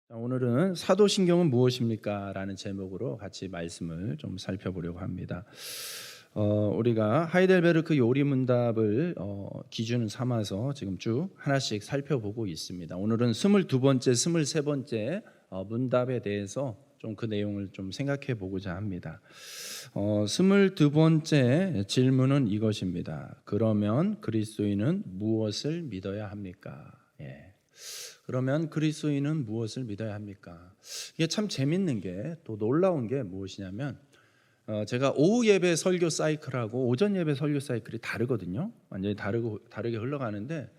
오늘은 사도신경은 무엇입니까? 라는 제목으로 같이 말씀을 좀 살펴보려고 합니다. 우리가 하이델베르크 요리문답을 기준 삼아서 지금 쭉 하나씩 살펴보고 있습니다. 오늘은 22번째, 23번째 문답에 대해서 좀 그 내용을 좀 생각해 보고자 합니다. 22번째 질문은 이것입니다. 그러면 그리스도인은 무엇을 믿어야 합니까? 그러면 그리스도인은 무엇을 믿어야 합니까? 이게 참 재밌는 게, 또 놀라운 게 무엇이냐면, 제가 오후 예배 설교 사이클하고 오전 예배 설교 사이클이 다르거든요. 완전히 다르게 흘러가는데,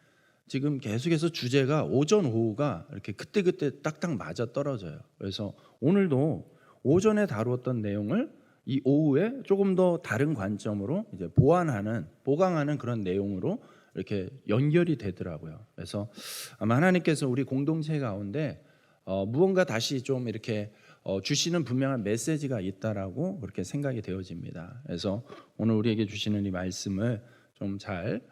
지금 계속해서 주제가 오전 오후가 이렇게 그때그때 딱딱 맞아 떨어져요. 그래서 오늘도 오전에 다루었던 내용을 이 오후에 조금 더 다른 관점으로 이제 보강하는 그런 내용으로 이렇게 연결이 되더라고요. 그래서 아마 하나님께서 우리 공동체 가운데 무언가 다시 좀 이렇게 주시는 분명한 메시지가 있다라고 그렇게 생각이 되어집니다. 그래서 오늘 우리에게 주시는 이 말씀을 좀 잘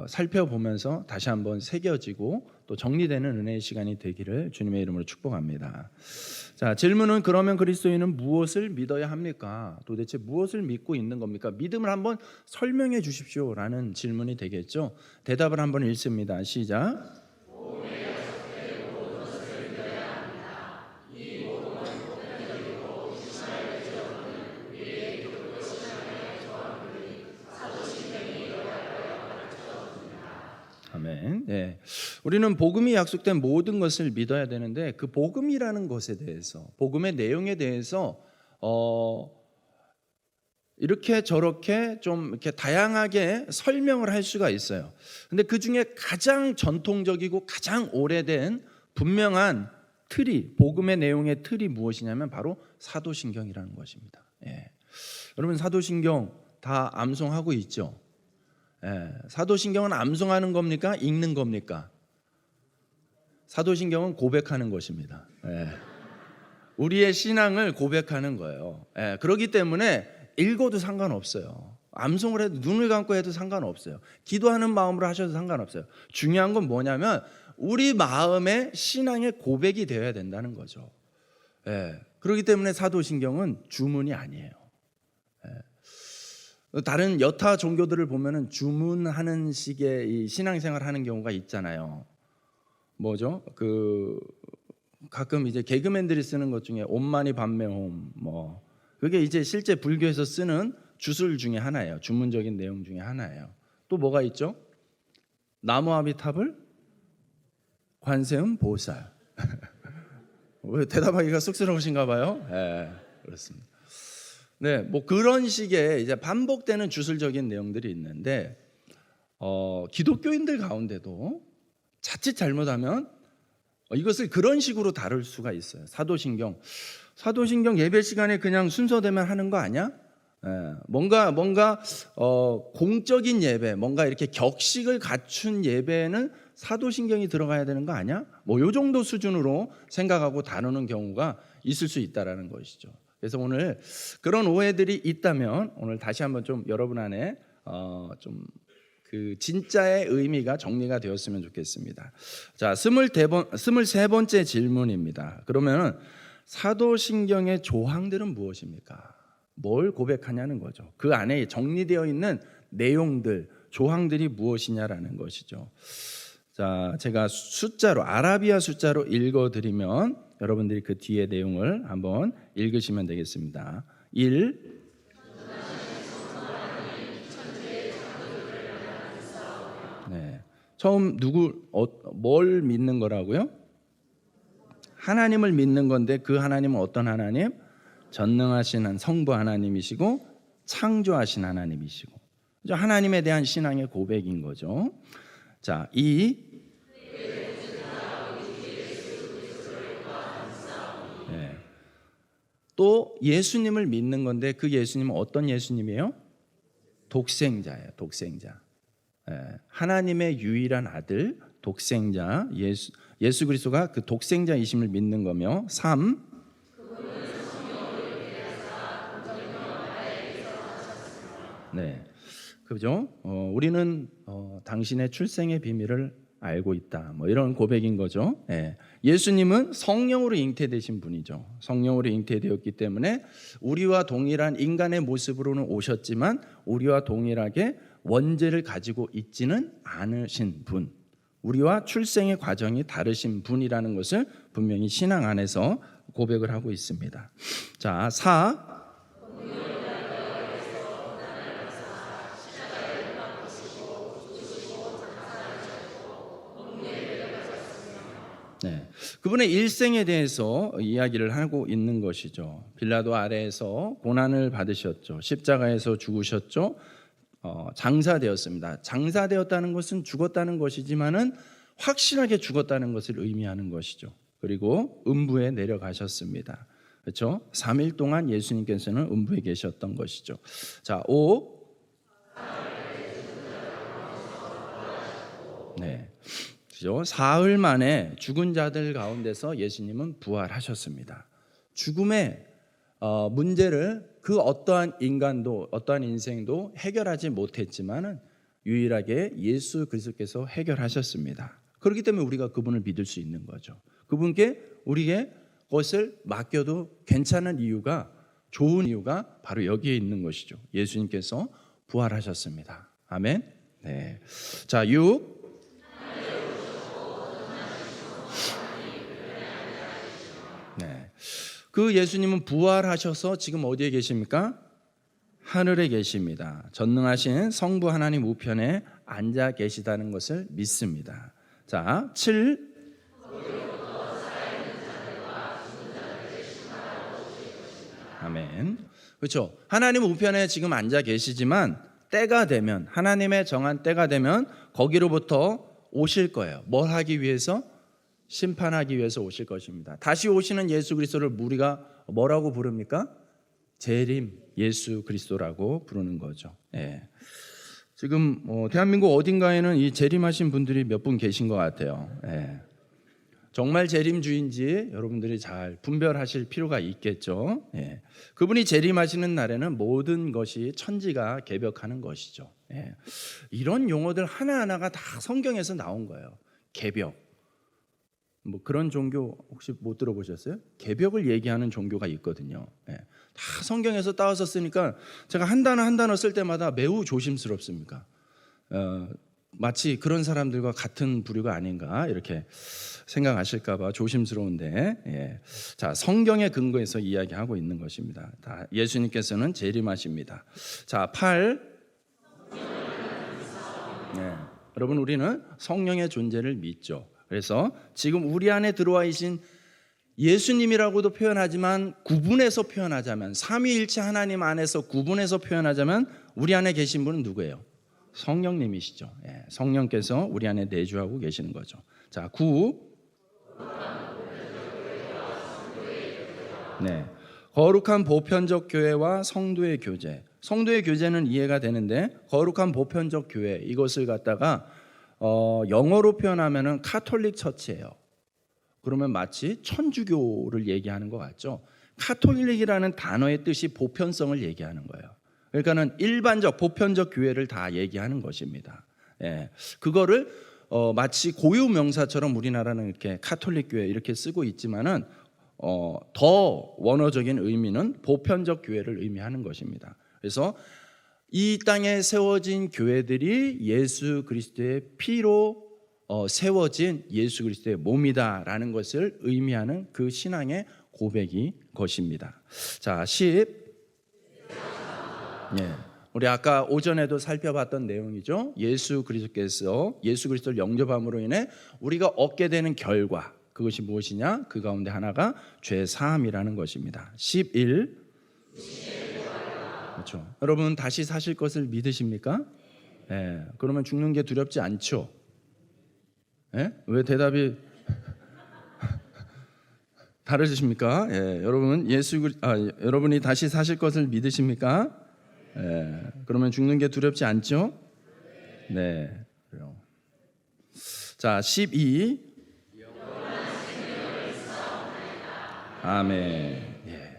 살펴보면서 다시 한번 새겨지고 또 정리되는 은혜의 시간이 되기를 주님의 이름으로 축복합니다. 자, 질문은 그러면 그리스도인은 무엇을 믿어야 합니까? 도대체 무엇을 믿고 있는 겁니까? 믿음을 한번 설명해 주십시오라는 질문이 되겠죠. 대답을 한번 읽습니다. 시작. 아멘. 네. 우리는 복음이 약속된 모든 것을 믿어야 되는데, 그 복음이라는 것에 대해서, 복음의 내용에 대해서 이렇게 저렇게 좀 이렇게 다양하게 설명을 할 수가 있어요. 근데 그 중에 가장 전통적이고 가장 오래된 분명한 틀이, 복음의 내용의 틀이 무엇이냐면 바로 사도신경이라는 것입니다. 여러분, 사도신경 다 암송하고 있죠? 사도신경은 암송하는 겁니까? 읽는 겁니까? 사도신경은 고백하는 것입니다. 우리의 신앙을 고백하는 거예요. 그렇기 때문에 읽어도 상관없어요. 암송을 해도, 눈을 감고 해도 상관없어요. 기도하는 마음으로 하셔도 상관없어요. 중요한 건 뭐냐면 우리 마음의 신앙의 고백이 되어야 된다는 거죠. 그렇기 때문에 사도신경은 주문이 아니에요. 다른 여타 종교들을 보면은 주문하는 식의 이 신앙생활 하는 경우가 있잖아요. 뭐죠? 가끔 이제 개그맨들이 쓰는 것 중에 옴마니 밤메홈, 그게 이제 실제 불교에서 쓰는 주술 중에 하나예요. 주문적인 내용 중에 하나예요. 또 뭐가 있죠? 나무아미탑을 관세음 보살. 왜 대답하기가 쑥스러우신가 봐요? 그렇습니다. 네, 뭐 그런 식의 이제 반복되는 주술적인 내용들이 있는데, 기독교인들 가운데도 자칫 잘못하면 이것을 그런 식으로 다룰 수가 있어요. 사도신경 예배 시간에 그냥 순서대로 하는 거 아니야? 뭔가 공적인 예배, 뭔가 이렇게 격식을 갖춘 예배는 사도신경이 들어가야 되는 거 아니야? 요 정도 수준으로 생각하고 다루는 경우가 있을 수 있다라는 것이죠. 그래서 오늘 그런 오해들이 있다면 오늘 다시 한번 좀 여러분 안에 좀 그 진짜의 의미가 정리가 되었으면 좋겠습니다. 자, 23번째 질문입니다. 그러면 사도신경의 조항들은 무엇입니까? 뭘 고백하냐는 거죠. 그 안에 정리되어 있는 내용들, 조항들이 무엇이냐라는 것이죠. 자, 제가 아라비아 숫자로 읽어드리면 여러분들이 그 뒤에 내용을 한번 읽으시면 되겠습니다. 1. 네. 처음 뭘 믿는 거라고요? 하나님을 믿는 건데, 그 하나님은 어떤 하나님? 전능하신 성부 하나님이시고 창조하신 하나님이시고, 하나님에 대한 신앙의 고백인 거죠. 자, 2. 또 예수님을 믿는 건데, 그 예수님은 어떤 예수님이에요? 독생자예요. 독생자. 하나님의 유일한 아들, 독생자 예수 그리스도가 그 독생자이심을 믿는 거며. 3. 네, 그죠? 우리는 당신의 출생의 비밀을 알고 있다. 뭐 이런 고백인 거죠. 예. 예수님은 성령으로 잉태되신 분이죠. 성령으로 잉태되었기 때문에 우리와 동일한 인간의 모습으로는 오셨지만 우리와 동일하게 원죄를 가지고 있지는 않으신 분, 우리와 출생의 과정이 다르신 분이라는 것을 분명히 신앙 안에서 고백을 하고 있습니다. 자, 4. 네, 그분의 일생에 대해서 이야기를 하고 있는 것이죠. 빌라도 아래에서 고난을 받으셨죠. 십자가에서 죽으셨죠. 장사되었습니다. 장사되었다는 것은 죽었다는 것이지만은 확실하게 죽었다는 것을 의미하는 것이죠. 그리고 음부에 내려가셨습니다. 그렇죠? 3일 동안 예수님께서는 음부에 계셨던 것이죠. 자, 5. 네. 사흘 만에 죽은 자들 가운데서 예수님은 부활하셨습니다. 죽음의 문제를 그 어떠한 인간도 어떠한 인생도 해결하지 못했지만은 유일하게 예수 그리스도께서 해결하셨습니다. 그렇기 때문에 우리가 그분을 믿을 수 있는 거죠. 그분께 우리의 것을 맡겨도 괜찮은 이유가, 좋은 이유가 바로 여기에 있는 것이죠. 예수님께서 부활하셨습니다. 아멘. 네. 자, 6. 네. 그 예수님은 부활하셔서 지금 어디에 계십니까? 하늘에 계십니다. 전능하신 성부 하나님 우편에 앉아 계시다는 것을 믿습니다. 자, 7. 아멘. 그렇죠. 하나님 우편에 지금 앉아 계시지만 때가 되면, 하나님의 정한 때가 되면 거기로부터 오실 거예요. 뭘 하기 위해서? 심판하기 위해서 오실 것입니다. 다시 오시는 예수 그리스도를 우리가 뭐라고 부릅니까? 재림 예수 그리스도라고 부르는 거죠. 예. 지금 대한민국 어딘가에는 이 재림하신 분들이 몇 분 계신 것 같아요. 예. 정말 재림주인지 여러분들이 잘 분별하실 필요가 있겠죠. 예. 그분이 재림하시는 날에는 모든 것이 천지가 개벽하는 것이죠. 예. 이런 용어들 하나하나가 다 성경에서 나온 거예요. 개벽. 뭐 그런 종교 혹시 못 들어보셨어요? 개벽을 얘기하는 종교가 있거든요. 예. 다 성경에서 따와서 쓰니까 제가 한 단어 한 단어 쓸 때마다 매우 조심스럽습니다. 마치 그런 사람들과 같은 부류가 아닌가 이렇게 생각하실까봐 조심스러운데, 예. 자, 성경의 근거에서 이야기하고 있는 것입니다. 다 예수님께서는 재림하십니다. 자, 8. 네. 여러분, 우리는 성령의 존재를 믿죠. 그래서 지금 우리 안에 들어와 계신 예수님이라고도 표현하지만 구분해서 표현하자면, 삼위일체 하나님 안에서 구분해서 표현하자면 우리 안에 계신 분은 누구예요? 성령님이시죠. 예, 성령께서 우리 안에 내주하고 계시는 거죠. 자, 9. 네, 거룩한 보편적 교회와 성도의 교제. 성도의 교제는 이해가 되는데 거룩한 보편적 교회, 이것을 갖다가 영어로 표현하면은 카톨릭 처치예요. 그러면 마치 천주교를 얘기하는 것 같죠. 카톨릭이라는 단어의 뜻이 보편성을 얘기하는 거예요. 그러니까는 일반적 보편적 교회를 다 얘기하는 것입니다. 예, 그거를 마치 고유 명사처럼 우리나라는 이렇게 카톨릭 교회 이렇게 쓰고 있지만은 더 원어적인 의미는 보편적 교회를 의미하는 것입니다. 그래서 이 땅에 세워진 교회들이 예수 그리스도의 피로 세워진 예수 그리스도의 몸이다라는 것을 의미하는 그 신앙의 고백이 것입니다. 자, 10. 예, 우리 아까 오전에도 살펴봤던 내용이죠. 예수 그리스도께서 예수 그리스도를 영접함으로 인해 우리가 얻게 되는 결과, 그것이 무엇이냐? 그 가운데 하나가 죄 사함이라는 것입니다. 11. 그렇죠. 여러분, 다시 사실 것을 믿으십니까? 예, 그러면 죽는 게 두렵지 않죠? 예? 왜 대답이 다르십니까? 예, 여러분이 다시 사실 것을 믿으십니까? 예, 그러면 죽는 게 두렵지 않죠? 네. 그래요. 자, 12. 아멘. 예.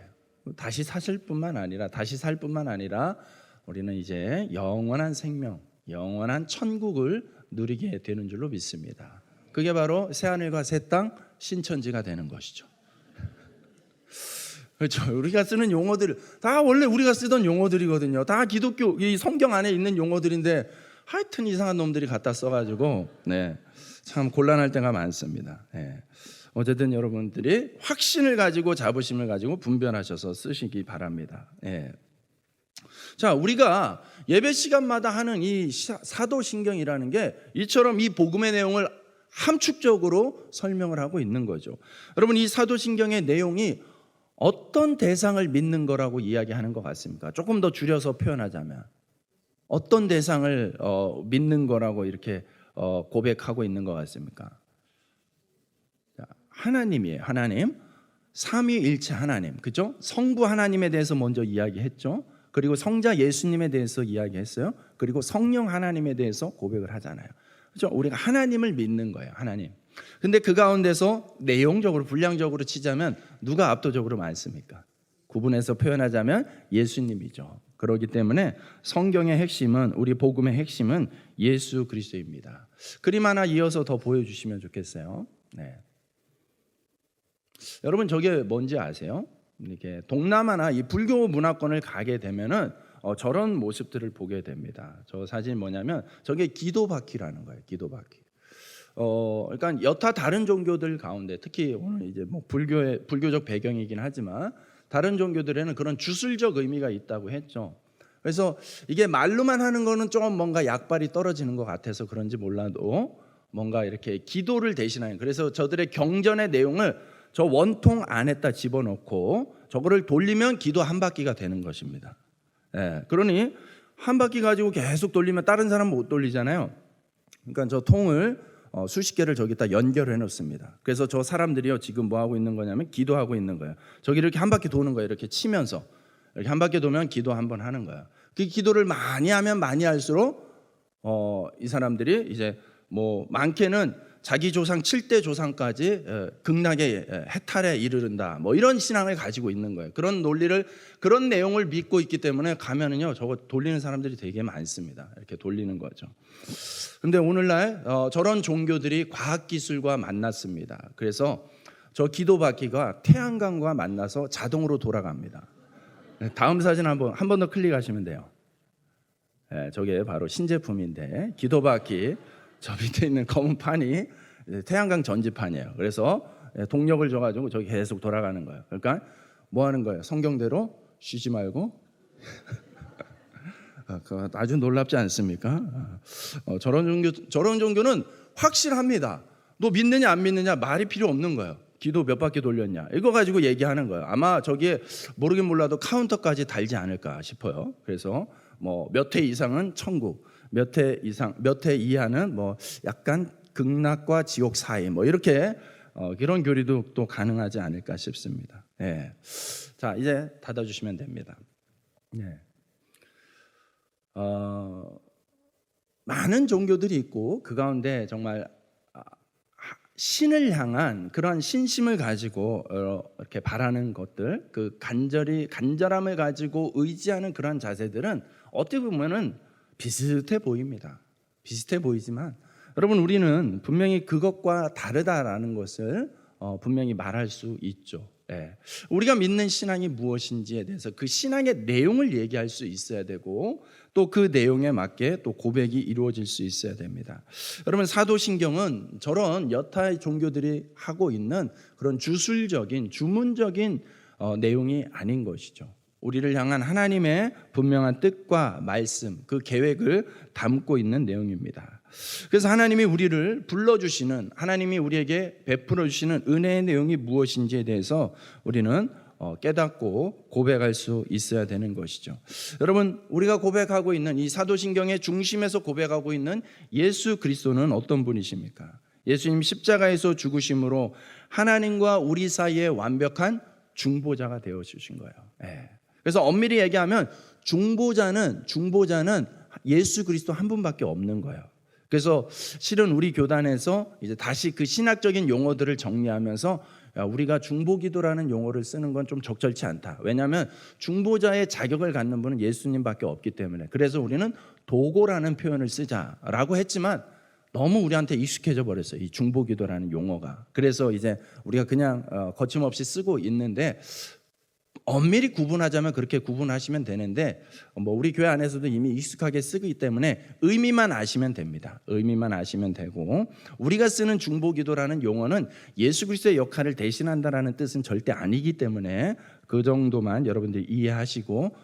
다시 사실 뿐만 아니라, 다시 살 뿐만 아니라 우리는 이제 영원한 생명, 영원한 천국을 누리게 되는 줄로 믿습니다. 그게 바로 새하늘과 새 땅 신천지가 되는 것이죠. 그렇죠. 우리가 쓰는 용어들 다 원래 우리가 쓰던 용어들이거든요. 다 기독교 이 성경 안에 있는 용어들인데 하여튼 이상한 놈들이 갖다 써가지고 참 곤란할 때가 많습니다. 어쨌든 여러분들이 확신을 가지고 자부심을 가지고 분별하셔서 쓰시기 바랍니다. 자, 우리가 예배 시간마다 하는 이 사도신경이라는 게 이처럼 이 복음의 내용을 함축적으로 설명을 하고 있는 거죠. 여러분, 이 사도신경의 내용이 어떤 대상을 믿는 거라고 이야기하는 것 같습니까? 조금 더 줄여서 표현하자면 어떤 대상을 믿는 거라고 이렇게 고백하고 있는 것 같습니까? 하나님이에요. 하나님, 삼위일체 하나님, 그죠? 성부 하나님에 대해서 먼저 이야기했죠. 그리고 성자 예수님에 대해서 이야기했어요. 그리고 성령 하나님에 대해서 고백을 하잖아요. 그죠? 우리가 하나님을 믿는 거예요. 하나님. 근데 그 가운데서 내용적으로 분량적으로 치자면 누가 압도적으로 많습니까? 구분해서 표현하자면 예수님이죠. 그렇기 때문에 성경의 핵심은, 우리 복음의 핵심은 예수 그리스도입니다. 그림 하나 이어서 더 보여주시면 좋겠어요. 여러분, 저게 뭔지 아세요? 이렇게 동남아나 이 불교 문화권을 가게 되면은 저런 모습들을 보게 됩니다. 저 사진 뭐냐면 저게 기도바퀴라는 거예요. 기도바퀴. 그러니까 여타 다른 종교들 가운데 특히 오늘 이제 뭐 불교적 배경이긴 하지만 다른 종교들에는 그런 주술적 의미가 있다고 했죠. 그래서 이게 말로만 하는 거는 좀 뭔가 약발이 떨어지는 것 같아서 그런지 몰라도 뭔가 이렇게 기도를 대신하는, 그래서 저들의 경전의 내용을 저 원통 안에다 집어넣고 저거를 돌리면 기도 한 바퀴가 되는 것입니다. 그러니 한 바퀴 가지고 계속 돌리면 다른 사람은 못 돌리잖아요. 그러니까 저 통을 수십 개를 저기다 연결해 놓습니다. 그래서 저 사람들이요 지금 뭐 하고 있는 거냐면 기도하고 있는 거예요. 저기 이렇게 한 바퀴 도는 거예요. 이렇게 치면서 이렇게 한 바퀴 도면 기도 한 번 하는 거예요. 그 기도를 많이 하면 많이 할수록 이 사람들이 이제 뭐 많게는 자기 조상 7대 조상까지 극락의 해탈에 이르른다, 뭐 이런 신앙을 가지고 있는 거예요. 그런 논리를, 그런 내용을 믿고 있기 때문에 가면은요 저거 돌리는 사람들이 되게 많습니다. 이렇게 돌리는 거죠. 근데 오늘날 저런 종교들이 과학기술과 만났습니다. 그래서 저 기도바퀴가 태양광과 만나서 자동으로 돌아갑니다. 다음 사진 한 번 더 클릭하시면 돼요. 저게 바로 신제품인데 기도바퀴, 저 밑에 있는 검은 판이 태양광 전지판이에요. 그래서 동력을 줘가지고 저기 계속 돌아가는 거예요. 그러니까 뭐 하는 거예요? 성경대로 쉬지 말고 아주 놀랍지 않습니까? 저런 종교는 확실합니다. 너 믿느냐 안 믿느냐 말이 필요 없는 거예요. 기도 몇 바퀴 돌렸냐 이거 가지고 얘기하는 거예요. 아마 저기에 모르긴 몰라도 카운터까지 달지 않을까 싶어요. 그래서 뭐 몇 회 이상은 천국, 몇 회 이하는 뭐 약간 극락과 지옥 사이, 뭐 이렇게 이런 교리도 또 가능하지 않을까 싶습니다. 자, 이제 닫아주시면 됩니다. 많은 종교들이 있고 그 가운데 정말 신을 향한 그러한 신심을 가지고 이렇게 바라는 것들, 그 간절함을 가지고 의지하는 그러한 자세들은 어떻게 보면은 비슷해 보입니다. 비슷해 보이지만 여러분, 우리는 분명히 그것과 다르다라는 것을 분명히 말할 수 있죠. 우리가 믿는 신앙이 무엇인지에 대해서 그 신앙의 내용을 얘기할 수 있어야 되고 또 그 내용에 맞게 또 고백이 이루어질 수 있어야 됩니다. 여러분, 사도신경은 저런 여타의 종교들이 하고 있는 그런 주문적인 내용이 아닌 것이죠. 우리를 향한 하나님의 분명한 뜻과 말씀, 그 계획을 담고 있는 내용입니다. 그래서 하나님이 우리를 불러주시는, 하나님이 우리에게 베풀어 주시는 은혜의 내용이 무엇인지에 대해서 우리는 깨닫고 고백할 수 있어야 되는 것이죠. 여러분, 우리가 고백하고 있는 이 사도신경의 중심에서 고백하고 있는 예수 그리스도는 어떤 분이십니까? 예수님 십자가에서 죽으심으로 하나님과 우리 사이에 완벽한 중보자가 되어 주신 거예요. 그래서 엄밀히 얘기하면 중보자는 예수 그리스도 한 분밖에 없는 거예요. 그래서 실은 우리 교단에서 이제 다시 그 신학적인 용어들을 정리하면서 우리가 중보기도라는 용어를 쓰는 건 좀 적절치 않다. 왜냐하면 중보자의 자격을 갖는 분은 예수님밖에 없기 때문에. 그래서 우리는 도고라는 표현을 쓰자라고 했지만 너무 우리한테 익숙해져 버렸어요. 이 중보기도라는 용어가. 그래서 이제 우리가 그냥 거침없이 쓰고 있는데 엄밀히 구분하자면 그렇게 구분하시면 되는데 뭐 우리 교회 안에서도 이미 익숙하게 쓰기 때문에 의미만 아시면 됩니다. 의미만 아시면 되고, 우리가 쓰는 중보기도라는 용어는 예수 그리스도의 역할을 대신한다라는 뜻은 절대 아니기 때문에 그 정도만 여러분들이 이해하시고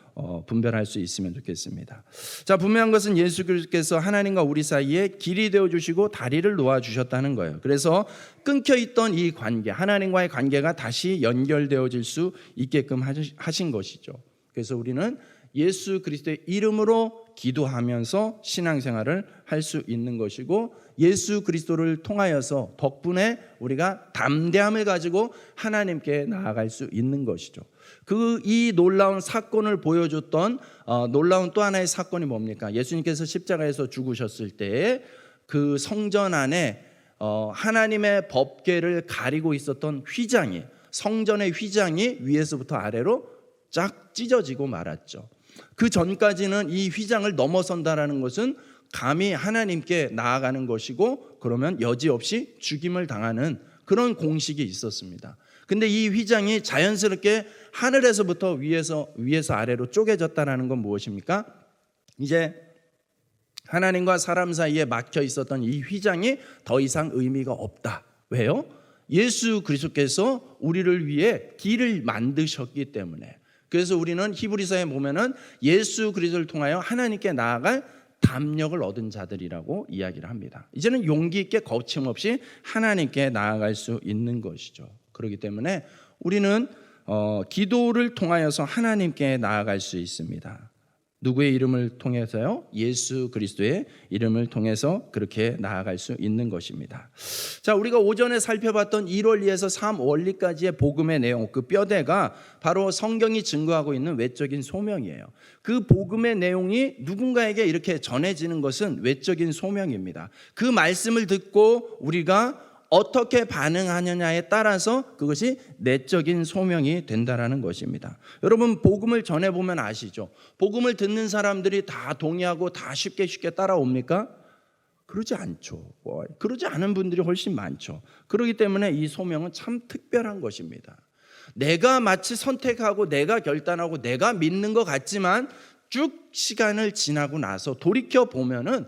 분별할 수 있으면 좋겠습니다. 자, 분명한 것은 예수 그리스도께서 하나님과 우리 사이에 길이 되어주시고 다리를 놓아주셨다는 거예요. 그래서 끊겨있던 이 관계, 하나님과의 관계가 다시 연결되어질 수 있게끔 하신 것이죠. 그래서 우리는 예수 그리스도의 이름으로 기도하면서 신앙생활을 할 수 있는 것이고, 예수 그리스도를 통하여서 덕분에 우리가 담대함을 가지고 하나님께 나아갈 수 있는 것이죠. 이 놀라운 사건을 보여줬던 놀라운 또 하나의 사건이 뭡니까? 예수님께서 십자가에서 죽으셨을 때 그 성전 안에 하나님의 법궤를 가리고 있었던 휘장이, 성전의 휘장이 위에서부터 아래로 쫙 찢어지고 말았죠. 그 전까지는 이 휘장을 넘어선다라는 것은 감히 하나님께 나아가는 것이고, 그러면 여지없이 죽임을 당하는 그런 공식이 있었습니다. 근데 이 휘장이 자연스럽게 하늘에서부터 위에서 아래로 쪼개졌다는 건 무엇입니까? 이제 하나님과 사람 사이에 막혀 있었던 이 휘장이 더 이상 의미가 없다. 왜요? 예수 그리스도께서 우리를 위해 길을 만드셨기 때문에. 그래서 우리는 히브리서에 보면은 예수 그리스도를 통하여 하나님께 나아갈 담력을 얻은 자들이라고 이야기를 합니다. 이제는 용기 있게 거침없이 하나님께 나아갈 수 있는 것이죠. 그렇기 때문에 우리는 기도를 통하여서 하나님께 나아갈 수 있습니다. 누구의 이름을 통해서요? 예수 그리스도의 이름을 통해서 그렇게 나아갈 수 있는 것입니다. 자, 우리가 오전에 살펴봤던 1원리에서 3원리까지의 복음의 내용, 그 뼈대가 바로 성경이 증거하고 있는 외적인 소명이에요. 그 복음의 내용이 누군가에게 이렇게 전해지는 것은 외적인 소명입니다. 그 말씀을 듣고 우리가 어떻게 반응하느냐에 따라서 그것이 내적인 소명이 된다라는 것입니다. 여러분, 복음을 전해보면 아시죠? 복음을 듣는 사람들이 다 동의하고 다 쉽게 따라옵니까? 그러지 않죠. 그러지 않은 분들이 훨씬 많죠. 그렇기 때문에 이 소명은 참 특별한 것입니다. 내가 마치 선택하고 내가 결단하고 내가 믿는 것 같지만 쭉 시간을 지나고 나서 돌이켜보면은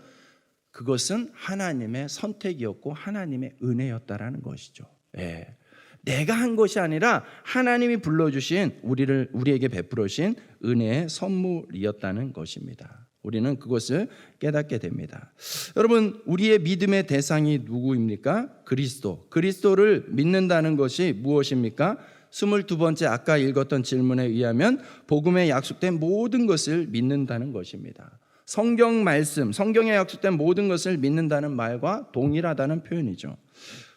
그것은 하나님의 선택이었고 하나님의 은혜였다라는 것이죠. 예. 내가 한 것이 아니라 하나님이 불러주신 우리에게 베풀어주신 은혜의 선물이었다는 것입니다. 우리는 그것을 깨닫게 됩니다. 여러분, 우리의 믿음의 대상이 누구입니까? 그리스도를 믿는다는 것이 무엇입니까? 22번째 아까 읽었던 질문에 의하면 복음에 약속된 모든 것을 믿는다는 것입니다. 성경 말씀, 성경에 약속된 모든 것을 믿는다는 말과 동일하다는 표현이죠.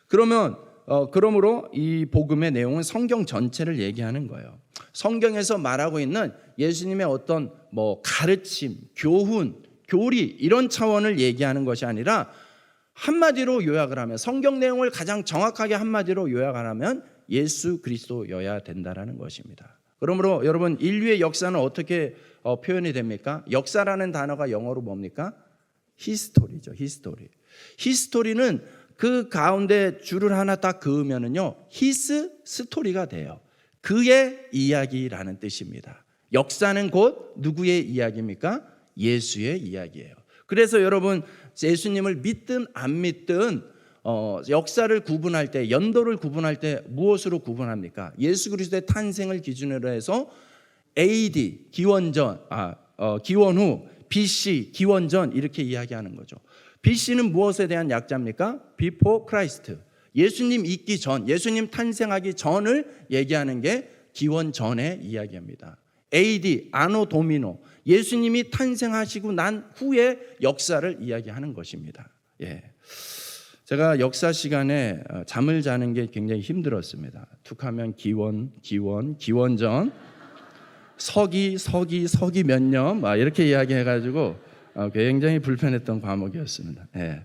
그러므로 이 복음의 내용은 성경 전체를 얘기하는 거예요. 성경에서 말하고 있는 예수님의 어떤 가르침, 교훈, 교리 이런 차원을 얘기하는 것이 아니라 한마디로 요약을 하면, 성경 내용을 가장 정확하게 한마디로 요약을 하면 예수 그리스도여야 된다라는 것입니다. 그러므로 여러분, 인류의 역사는 어떻게 표현이 됩니까? 역사라는 단어가 영어로 뭡니까? 히스토리죠. 히스토리는 그 가운데 줄을 하나 딱 그으면은요, 히스 스토리가 돼요. 그의 이야기라는 뜻입니다. 역사는 곧 누구의 이야기입니까? 예수의 이야기예요. 그래서 여러분, 예수님을 믿든 안 믿든 역사를 구분할 때, 연도를 구분할 때 무엇으로 구분합니까? 예수 그리스도의 탄생을 기준으로 해서 AD 기원 후, BC 기원전 이렇게 이야기하는 거죠. BC는 무엇에 대한 약자입니까? Before Christ. 예수님 있기 전, 예수님 탄생하기 전을 얘기하는 게 기원전의 이야기입니다. AD 아노 도미노, 예수님이 탄생하시고 난 후의 역사를 이야기하는 것입니다. 예. 제가 역사 시간에 잠을 자는 게 굉장히 힘들었습니다. 툭하면 기원전, 서기 몇 년 이렇게 이야기해가지고 굉장히 불편했던 과목이었습니다. 예.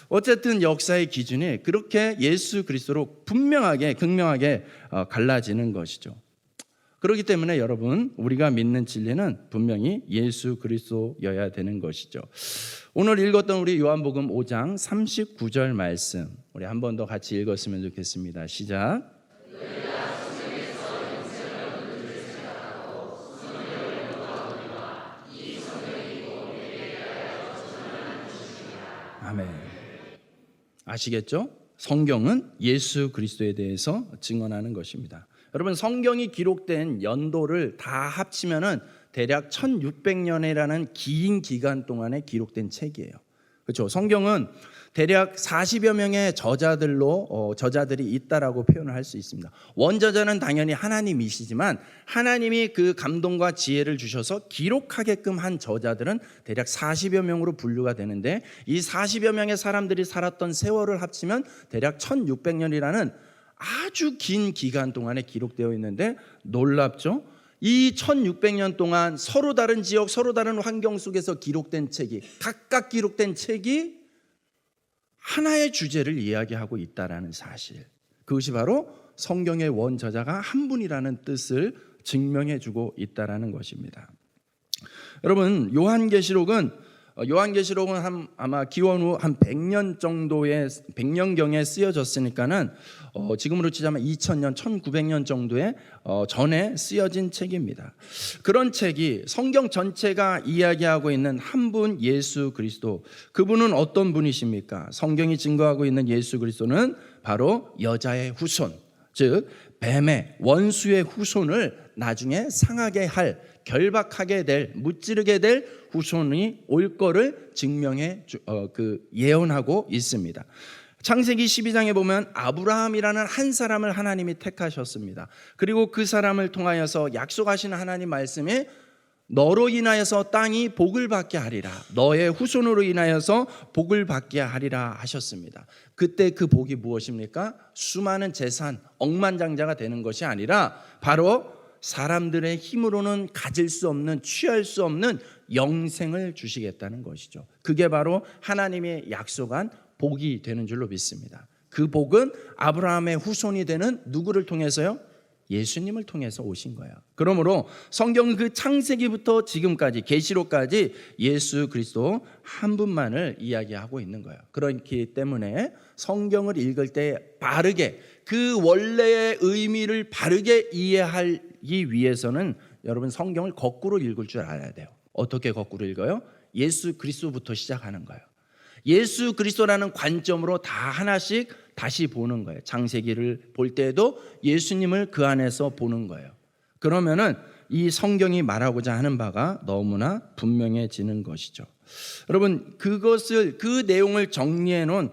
어쨌든 역사의 기준이 그렇게 예수 그리스도로 분명하게 극명하게 갈라지는 것이죠. 그렇기 때문에 여러분, 우리가 믿는 진리는 분명히 예수 그리스도여야 되는 것이죠. 오늘 읽었던 우리 요한복음 5장 39절 말씀, 우리 한 번 더 같이 읽었으면 좋겠습니다. 시작. 아멘. 아시겠죠? 성경은 예수 그리스도에 대해서 증언하는 것입니다. 여러분, 성경이 기록된 연도를 다 합치면은 대략 1600년이라는 긴 기간 동안에 기록된 책이에요. 그렇죠? 성경은 대략 40여 명의 저자들이 있다라고 표현을 할 수 있습니다. 원저자는 당연히 하나님이시지만 하나님이 그 감동과 지혜를 주셔서 기록하게끔 한 저자들은 대략 40여 명으로 분류가 되는데, 이 40여 명의 사람들이 살았던 세월을 합치면 대략 1600년이라는 아주 긴 기간 동안에 기록되어 있는데, 놀랍죠? 이 1600년 동안 서로 다른 지역, 서로 다른 환경 속에서 기록된 책이, 각각 기록된 책이 하나의 주제를 이야기하고 있다라는 사실, 그것이 바로 성경의 원저자가 한 분이라는 뜻을 증명해주고 있다라는 것입니다. 여러분, 요한계시록은 아마 기원 후 한 100년경에 쓰여졌으니까는 지금으로 치자면 2000년, 1900년 정도에 전에 쓰여진 책입니다. 그런 책이 성경 전체가 이야기하고 있는 한 분 예수 그리스도, 그분은 어떤 분이십니까? 성경이 증거하고 있는 예수 그리스도는 바로 여자의 후손, 즉 뱀의 원수의 후손을 나중에 상하게 할, 결박하게 될, 무찌르게 될 후손이 올 거를 예언하고 있습니다. 창세기 12장에 보면 아브라함이라는 한 사람을 하나님이 택하셨습니다. 그리고 그 사람을 통하여서 약속하신 하나님 말씀에 너로 인하여서 땅이 복을 받게 하리라, 너의 후손으로 인하여서 복을 받게 하리라 하셨습니다. 그때 그 복이 무엇입니까? 수많은 재산, 억만장자가 되는 것이 아니라 바로 사람들의 힘으로는 가질 수 없는, 취할 수 없는 영생을 주시겠다는 것이죠. 그게 바로 하나님의 약속한 복이 되는 줄로 믿습니다. 그 복은 아브라함의 후손이 되는 누구를 통해서요? 예수님을 통해서 오신 거예요. 그러므로 성경은 그 창세기부터 지금까지, 계시록까지 예수 그리스도 한 분만을 이야기하고 있는 거예요. 그렇기 때문에 성경을 읽을 때 바르게, 그 원래의 의미를 바르게 이해하기 위해서는 여러분, 성경을 거꾸로 읽을 줄 알아야 돼요. 어떻게 거꾸로 읽어요? 예수 그리스도부터 시작하는 거예요. 예수 그리스도라는 관점으로 다 하나씩 다시 보는 거예요. 창세기를 볼 때에도 예수님을 그 안에서 보는 거예요. 그러면은 이 성경이 말하고자 하는 바가 너무나 분명해지는 것이죠. 여러분, 그 내용을 정리해 놓은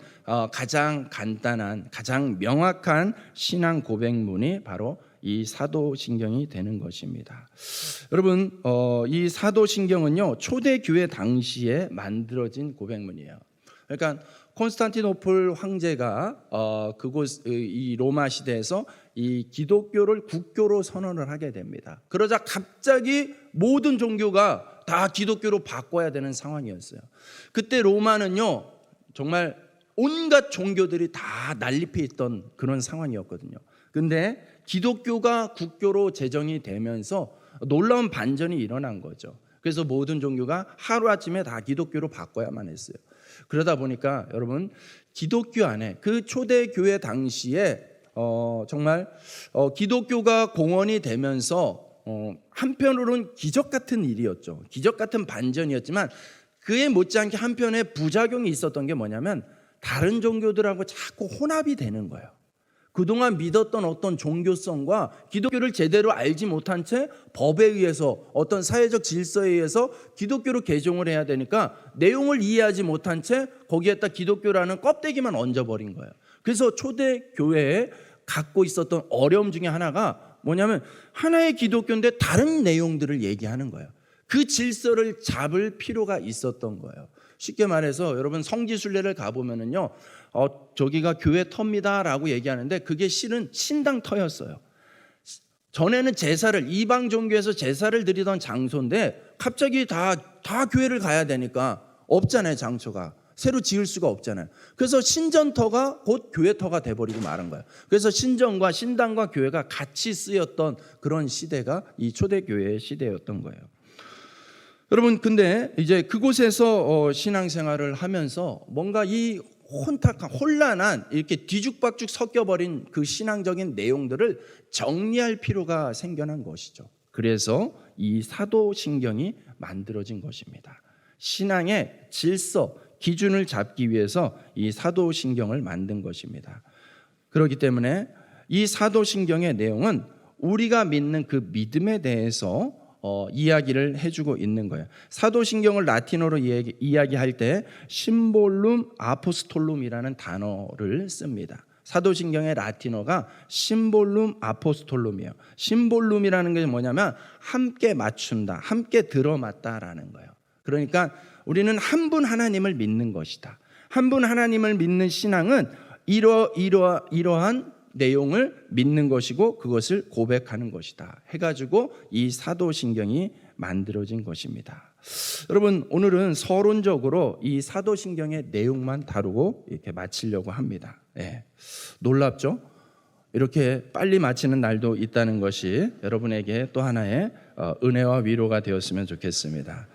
가장 간단한, 가장 명확한 신앙 고백문이 바로 이 사도신경이 되는 것입니다. 여러분, 이 사도신경은요, 초대교회 당시에 만들어진 고백문이에요. 그러니까 콘스탄티노플 황제가 이 로마 시대에서 이 기독교를 국교로 선언을 하게 됩니다. 그러자 갑자기 모든 종교가 다 기독교로 바꿔야 되는 상황이었어요. 그때 로마는요, 정말 온갖 종교들이 다 난립해 있던 그런 상황이었거든요. 근데 기독교가 국교로 제정이 되면서 놀라운 반전이 일어난 거죠. 그래서 모든 종교가 하루아침에 다 기독교로 바꿔야만 했어요. 그러다 보니까 여러분, 기독교 안에 그 초대교회 당시에 정말 기독교가 공헌이 되면서 한편으로는 기적 같은 일이었죠. 기적 같은 반전이었지만 그에 못지않게 한편에 부작용이 있었던 게 뭐냐면, 다른 종교들하고 자꾸 혼합이 되는 거예요. 그동안 믿었던 어떤 종교성과 기독교를 제대로 알지 못한 채 법에 의해서, 어떤 사회적 질서에 의해서 기독교로 개종을 해야 되니까 내용을 이해하지 못한 채 거기에다 기독교라는 껍데기만 얹어버린 거예요. 그래서 초대교회에 갖고 있었던 어려움 중에 하나가 뭐냐면, 하나의 기독교인데 다른 내용들을 얘기하는 거예요. 그 질서를 잡을 필요가 있었던 거예요. 쉽게 말해서 여러분, 성지순례를 가보면은요, 저기가 교회 터입니다라고 얘기하는데 그게 실은 신당 터였어요. 전에는 제사를, 이방 종교에서 제사를 드리던 장소인데 갑자기 다 교회를 가야 되니까 없잖아요, 장소가. 새로 지을 수가 없잖아요. 그래서 신전터가 곧 교회터가 돼버리고 말은 거예요. 그래서 신전과 신당과 교회가 같이 쓰였던 그런 시대가 이 초대교회의 시대였던 거예요. 여러분, 근데 이제 그곳에서 신앙생활을 하면서 뭔가 이 혼란한 이렇게 뒤죽박죽 섞여버린 그 신앙적인 내용들을 정리할 필요가 생겨난 것이죠. 그래서 이 사도신경이 만들어진 것입니다. 신앙의 질서, 기준을 잡기 위해서 이 사도신경을 만든 것입니다. 그렇기 때문에 이 사도신경의 내용은 우리가 믿는 그 믿음에 대해서 이야기를 해주고 있는 거예요. 사도신경을 라틴어로 이야기할 때 심볼룸 아포스톨룸이라는 단어를 씁니다. 사도신경의 라틴어가 심볼룸 아포스톨룸이에요. 심볼룸이라는 게 뭐냐면 함께 맞춘다, 함께 들어맞다라는 거예요. 그러니까 우리는 한 분 하나님을 믿는 것이다. 한 분 하나님을 믿는 신앙은 이러한 내용을 믿는 것이고 그것을 고백하는 것이다 해가지고 이 사도신경이 만들어진 것입니다. 여러분, 오늘은 서론적으로 이 사도신경의 내용만 다루고 이렇게 마치려고 합니다. 놀랍죠? 이렇게 빨리 마치는 날도 있다는 것이 여러분에게 또 하나의 은혜와 위로가 되었으면 좋겠습니다.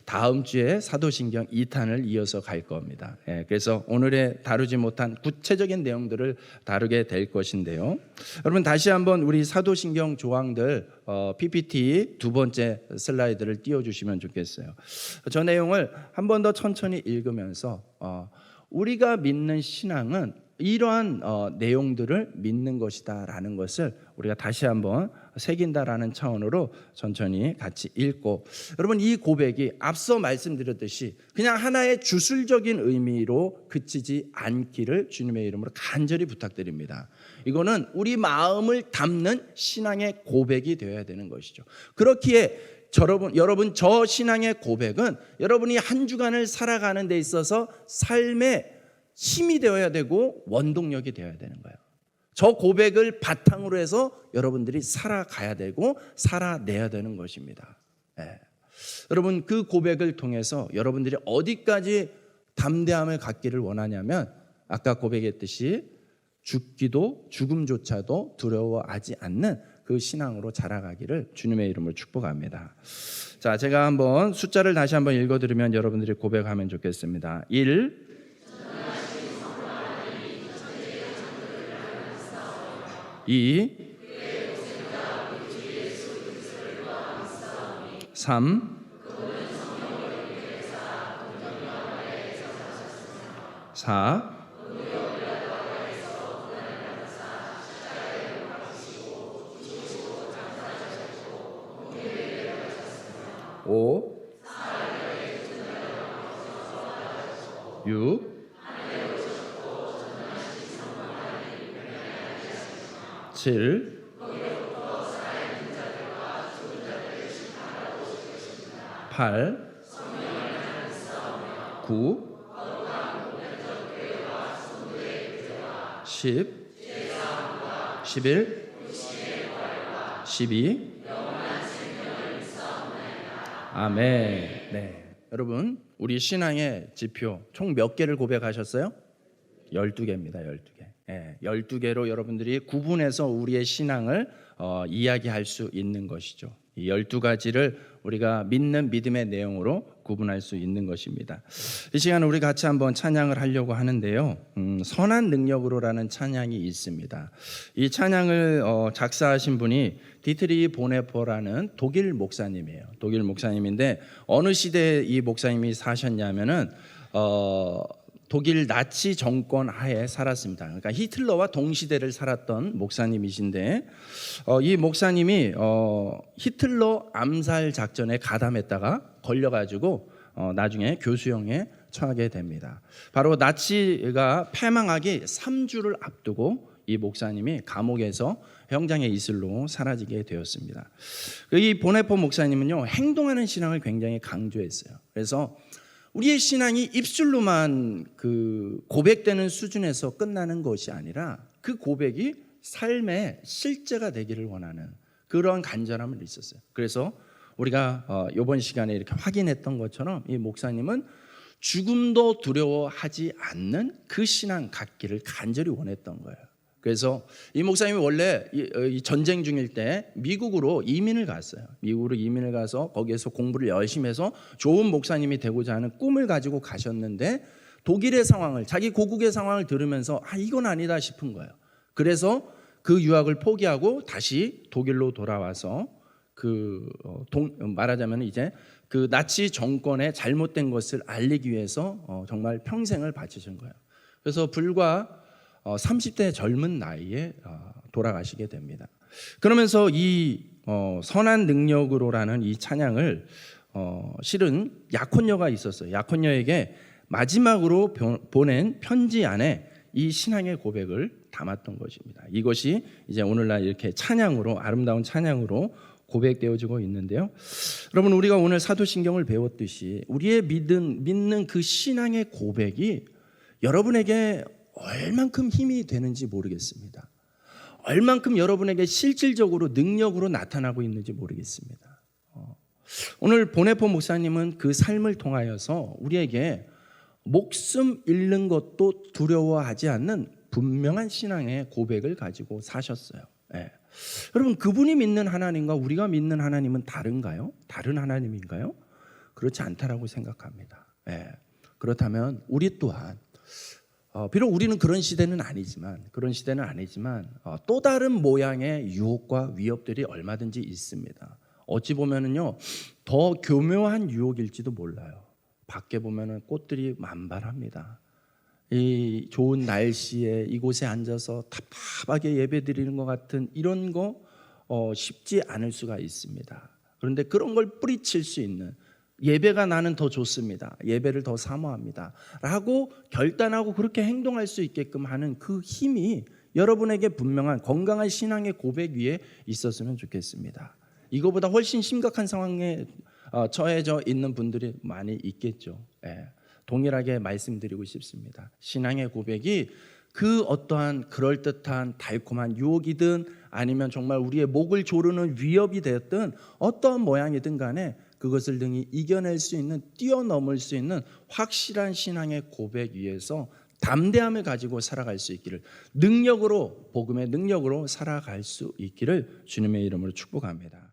다음 주에 사도신경 2탄을 이어서 갈 겁니다. 그래서 오늘의 다루지 못한 구체적인 내용들을 다루게 될 것인데요. 여러분, 다시 한번 우리 사도신경 조항들 PPT 두 번째 슬라이드를 띄워주시면 좋겠어요. 저 내용을 한 번 더 천천히 읽으면서 우리가 믿는 신앙은 이러한 내용들을 믿는 것이다라는 것을 우리가 다시 한번 새긴다라는 차원으로 천천히 같이 읽고, 여러분, 이 고백이 앞서 말씀드렸듯이 그냥 하나의 주술적인 의미로 그치지 않기를 주님의 이름으로 간절히 부탁드립니다. 이거는 우리 마음을 담는 신앙의 고백이 되어야 되는 것이죠. 그렇기에 여러분 저 신앙의 고백은 여러분이 한 주간을 살아가는 데 있어서 삶의 힘이 되어야 되고 원동력이 되어야 되는 거예요. 저 고백을 바탕으로 해서 여러분들이 살아가야 되고 살아내야 되는 것입니다. 여러분, 그 고백을 통해서 여러분들이 어디까지 담대함을 갖기를 원하냐면 아까 고백했듯이 죽기도 죽음조차도 두려워하지 않는 그 신앙으로 자라가기를 주님의 이름으로 축복합니다. 자, 제가 한번 숫자를 다시 한번 읽어드리면 여러분들이 고백하면 좋겠습니다. 1, 2, 3, 4, 5, 6, 7, 8, 9, 10, 11, 12. 아멘. 네. 여러분, 우리 신앙의 지표 총 몇 개를 고백하셨어요? 12개입니다. 12개. 12개로 여러분들이 구분해서 우리의 신앙을 이야기할 수 있는 것이죠. 이 12가지를 우리가 믿는 믿음의 내용으로 구분할 수 있는 것입니다. 이 시간 우리 같이 한번 찬양을 하려고 하는데요. 선한 능력으로라는 찬양이 있습니다. 이 찬양을 작사하신 분이 디트리 보네퍼라는 독일 목사님이에요. 독일 목사님인데 어느 시대에 이 목사님이 사셨냐면은 독일 나치 정권 하에 살았습니다. 그러니까 히틀러와 동시대를 살았던 목사님이신데 이 목사님이 히틀러 암살 작전에 가담했다가 걸려가지고 나중에 교수형에 처하게 됩니다. 바로 나치가 패망하기 3주를 앞두고 이 목사님이 감옥에서 형장의 이슬로 사라지게 되었습니다. 이 보네퍼 목사님은요, 행동하는 신앙을 굉장히 강조했어요. 그래서 우리의 신앙이 입술로만 그 고백되는 수준에서 끝나는 것이 아니라 그 고백이 삶의 실제가 되기를 원하는 그러한 간절함을 있었어요. 그래서 우리가 이번 시간에 이렇게 확인했던 것처럼 이 목사님은 죽음도 두려워하지 않는 그 신앙 갖기를 간절히 원했던 거예요. 그래서 이 목사님이 원래 이 전쟁 중일 때 미국으로 이민을 갔어요. 미국으로 이민을 가서 거기에서 공부를 열심히 해서 좋은 목사님이 되고자 하는 꿈을 가지고 가셨는데 독일의 상황을, 자기 고국의 상황을 들으면서 이건 아니다 싶은 거예요. 그래서 그 유학을 포기하고 다시 독일로 돌아와서 말하자면 이제 그 나치 정권의 잘못된 것을 알리기 위해서 정말 평생을 바치신 거예요. 그래서 불과 30대 젊은 나이에 돌아가시게 됩니다. 그러면서 이 선한 능력으로라는 이 찬양을 실은 약혼녀가 있었어요. 약혼녀에게 마지막으로 보낸 편지 안에 이 신앙의 고백을 담았던 것입니다. 이것이 이제 오늘날 이렇게 찬양으로, 아름다운 찬양으로 고백되어지고 있는데요. 여러분, 우리가 오늘 사도신경을 배웠듯이 우리의 믿는 그 신앙의 고백이 여러분에게 얼만큼 힘이 되는지 모르겠습니다. 얼만큼 여러분에게 실질적으로 능력으로 나타나고 있는지 모르겠습니다. 오늘 보네포 목사님은 그 삶을 통하여서 우리에게 목숨 잃는 것도 두려워하지 않는 분명한 신앙의 고백을 가지고 사셨어요. 여러분, 그분이 믿는 하나님과 우리가 믿는 하나님은 다른가요? 다른 하나님인가요? 그렇지 않다라고 생각합니다. 그렇다면 우리 또한 비록 우리는 그런 시대는 아니지만 또 다른 모양의 유혹과 위협들이 얼마든지 있습니다. 어찌 보면은요, 더 교묘한 유혹일지도 몰라요. 밖에 보면은 꽃들이 만발합니다. 이 좋은 날씨에 이곳에 앉아서 답답하게 예배드리는 것 같은 이런 거 쉽지 않을 수가 있습니다. 그런데 그런 걸 뿌리칠 수 있는, 예배가 나는 더 좋습니다, 예배를 더 사모합니다 라고 결단하고 그렇게 행동할 수 있게끔 하는 그 힘이 여러분에게 분명한 건강한 신앙의 고백 위에 있었으면 좋겠습니다. 이거보다 훨씬 심각한 상황에 처해져 있는 분들이 많이 있겠죠. 동일하게 말씀드리고 싶습니다. 신앙의 고백이 그 어떠한 그럴듯한 달콤한 유혹이든 아니면 정말 우리의 목을 조르는 위협이 되었든 어떠한 모양이든 간에 그것을 등이 이겨낼 수 있는, 뛰어넘을 수 있는 확실한 신앙의 고백 위에서 담대함을 가지고 살아갈 수 있기를, 능력으로, 복음의 능력으로 살아갈 수 있기를 주님의 이름으로 축복합니다.